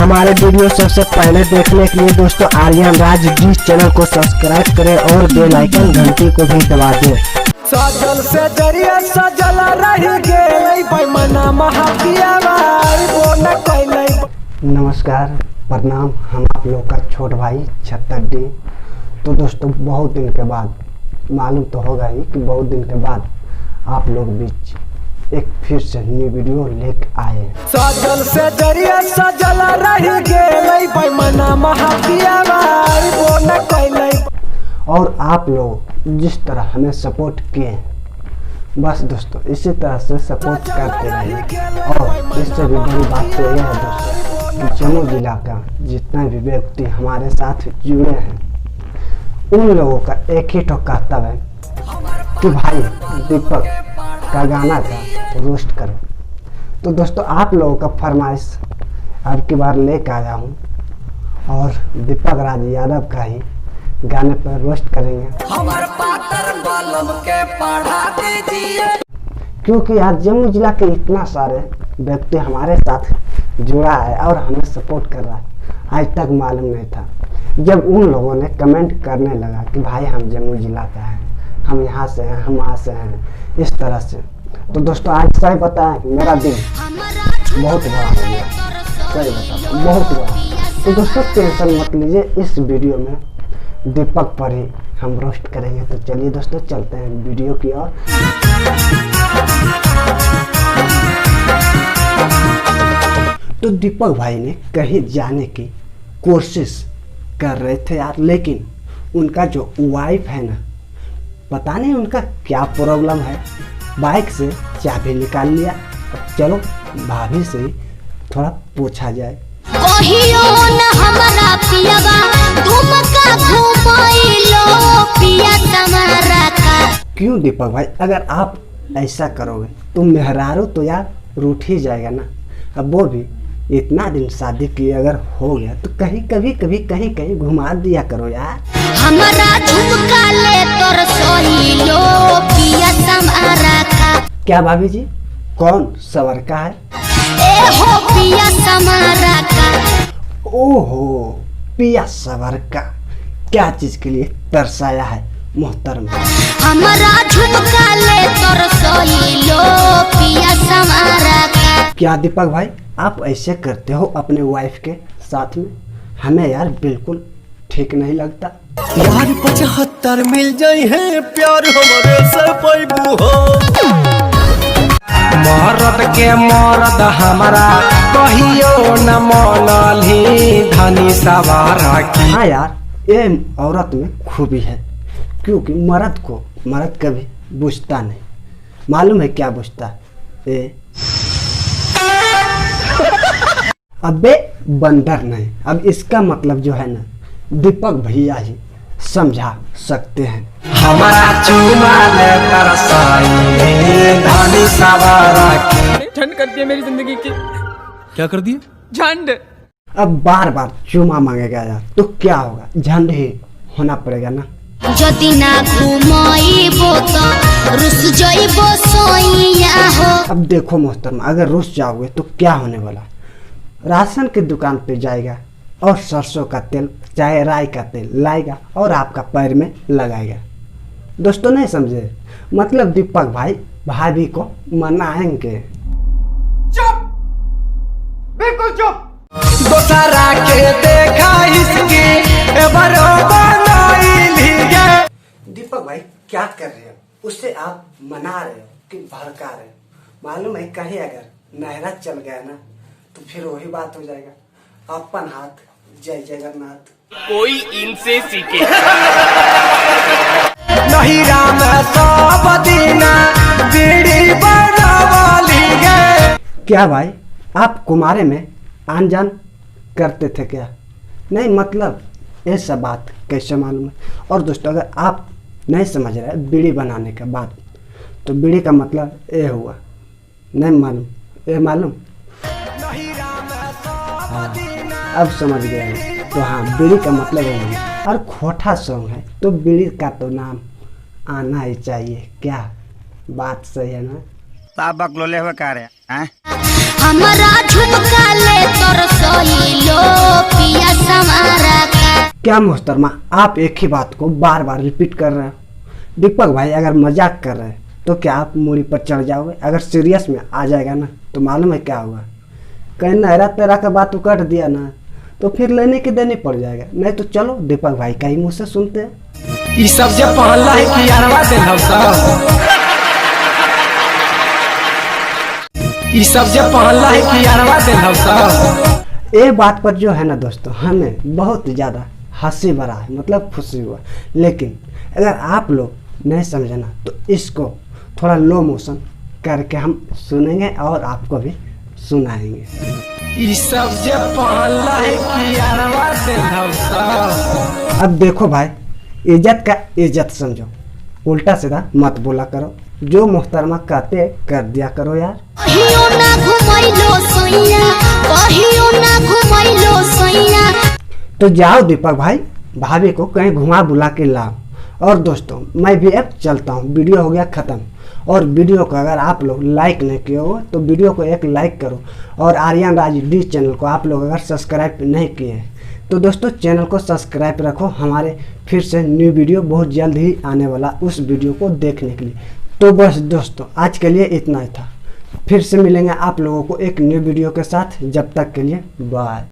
हमारे वीडियो सबसे पहले देखने के लिए दोस्तों आर्यन राज जी चैनल को सब्सक्राइब करें और बेल आइकन घंटी को भी दबा दें। सजल से जरिया सजल रही गेलै बेमना महापिया भाई वो न कैलै। नमस्कार प्रणाम, हम आप लोग का छोट भाई छत्तरडी। तो दोस्तों बहुत दिन के बाद, मालूम तो होगा ही कि बहुत दिन के बाद आप लोग बीच एक फिर से न्यू वीडियो लेके आए। सजल से जरिया सजल रही गेलै बेमना महापिया भाई वो न कैलै। और आप लोग जिस तरह हमें सपोर्ट किए, बस दोस्तों इसी तरह से सपोर्ट करते रहिए। और इससे भी बड़ी बात तो यह है दोस्तों कि जम्मू जिला का जितना भी व्यक्ति हमारे साथ जुड़े हैं, उन लोगों का एक ही तो कर्तव्य है कि भाई दीपक का गाना का रोस्ट करो। तो दोस्तों आप लोगों का फरमाइश अब की बार लेकर आया हूँ और दीपक राज यादव का ही गाने पर रोस्ट करेंगे। हमार पातर बलम के पढ़ा दीजिए, क्योंकि आज जम्मू जिला के इतना सारे व्यक्ति हमारे साथ जुड़ा है और हमें सपोर्ट कर रहा है। आज तक मालूम नहीं था, जब उन लोगों ने कमेंट करने लगा कि भाई हम जम्मू जिला का हैं, हम यहाँ से हैं, हम वहाँ से हैं, इस तरह से। तो दोस्तों आज सही बताएं, मेरा दिल बहुत बड़ा हो गया, सही बताता बहुत बड़ा। तो दोस्तों टेंशन मत लीजिए, इस वीडियो में दीपक पर ही हम रोस्ट करेंगे। तो चलिए दोस्तों चलते हैं वीडियो की ओर। तो दीपक भाई ने कहीं जाने की कोशिश कर रहे थे यार, लेकिन उनका जो वाइफ है ना, पता नहीं उनका क्या प्रॉब्लम है, बाइक से चाबी निकाल लिया। अब चलो भाभी से थोड़ा पूछा जाए। क्यों दीपक भाई, अगर आप ऐसा करोगे तो मेहरारू तो यार रूठ ही जाएगा ना। अब वो भी इतना दिन शादी किए अगर हो गया तो कहीं कभी कहीं कहीं घुमा दिया करो यार। हमारा झुमका ले तोर सोही लो पिया समारा का। क्या भाभी जी, कौन सवर का है? ए हो पिया समारा का। ओहो पिया सवर का, क्या चीज के लिए तरसाया है मोहतरमा? हमारा झुमका ले तोर सोही लो पिया समारा का। क्या दीपक भाई आप ऐसे करते हो अपने वाइफ के साथ में? हमें यार बिल्कुल ठीक नहीं लगता यार 75 मिल जाए है प्यार हमारे से पैबू हो। मरद के मरद हमारा कहियो न मनली धनी सवारा की। हाँ यार ये औरत में खूबी है, क्योंकि मर्द कभी बुझता नहीं। मालूम है क्या बुझता है? अबे बंदर नहीं। अब इसका मतलब जो है ना दीपक भैया ही समझा सकते हैं। हमारा चुमा ले तरसाई धनी सवारा की। ठंड कर दिया मेरी जिंदगी की। क्या कर दिए? झंड। अब बार बार चुमा मांगेगा यार तो क्या होगा, झंड ही होना पड़ेगा ना। जदि ना घुमाइबो तो रुस जाइबो सोइया हो। अब देखो मोहतरमा, अगर रुस जाओगे तो क्या होने वाला? राशन की दुकान पे जाएगा और सरसों का तेल चाहे राई का तेल लाएगा और आपका पैर में लगाएगा। दोस्तों नहीं समझे? मतलब दीपक भाई भाभी को मनाएंगे। चुप, बिल्कुल चुप। दोसरा के देखा इसकी दीपक भाई क्या कर रहे हो? उससे आप मना रहे हो कि भड़का रहे हो? मालूम है कहीं अगर नहरा चल गया ना तो फिर वही बात हो जाएगा। अपन हाथ जय जगन्नाथ। कोई इनसे सीखे। नहीं राम सब दीना बीड़ी बनावाली गे। क्या भाई आप कुमारे में आन जान करते थे क्या? नहीं मतलब ये सब बात कैसे मालूम है? और दोस्तों अगर आप नहीं समझ रहे बीड़ी बनाने का बात, तो बीड़ी का मतलब ये हुआ नहीं मालूम? ये मालूम? हाँ, अब समझ गया है। तो हाँ बीड़ी का मतलब है और खोटा सॉन्ग है तो बीड़ी का तो नाम आना ही चाहिए। क्या बात सही है ना? ताबक लो ले हुए कार्य हैं? हमारा झुमका ले तोर सोही लो क्या मोहतरमा, आप एक ही बात को बार बार रिपीट कर रहे हो। दीपक भाई अगर मजाक कर रहे हैं तो क्या आप मूड़ी पर चढ़ जाओगे? अगर सीरियस में आ जाएगा ना तो मालूम है क्या होगा, कहीं नहरा तेरा का बात उकट दिया ना तो फिर लेने के देने पड़ जाएगा। नहीं तो चलो दीपक भाई का ही मुँह से सुनते हैं। ई सब जे पहनला है कि यारवा देल हम सब, ई सब जे पहनला है कि यारवा देल हम सब। ये बात पर जो है ना दोस्तों, हमें बहुत ज़्यादा हंसी भरा है, मतलब खुशी हुआ। लेकिन अगर आप लोग नहीं समझे ना तो इसको थोड़ा लो मोशन करके हम सुनेंगे और आपको भी सुनाएंगे। ई सब जे पहनला है कि यारवा देल हम सब। अब देखो भाई, इज्जत का इज्जत समझो, उल्टा सीधा मत बोला करो। जो मोहतरमा कहते कर दिया करो यार। कहियो ना घुमैलो सैया, कहियो ना घुमैलो सैया। तो जाओ दीपक भाई, भाभी को कहीं घुमा बुला के लाओ। और दोस्तों मैं भी अब चलता हूँ, वीडियो हो गया ख़त्म। और वीडियो को अगर आप लोग लाइक नहीं किए हो तो वीडियो को एक लाइक करो। और आर्यन राज डी चैनल को आप लोग अगर सब्सक्राइब नहीं किए तो दोस्तों चैनल को सब्सक्राइब रखो। हमारे फिर से न्यू वीडियो बहुत जल्द ही आने वाला, उस वीडियो को देखने के लिए। तो बस दोस्तों आज के लिए इतना ही था। फिर से मिलेंगे आप लोगों को एक न्यू वीडियो के साथ। जब तक के लिए बाय।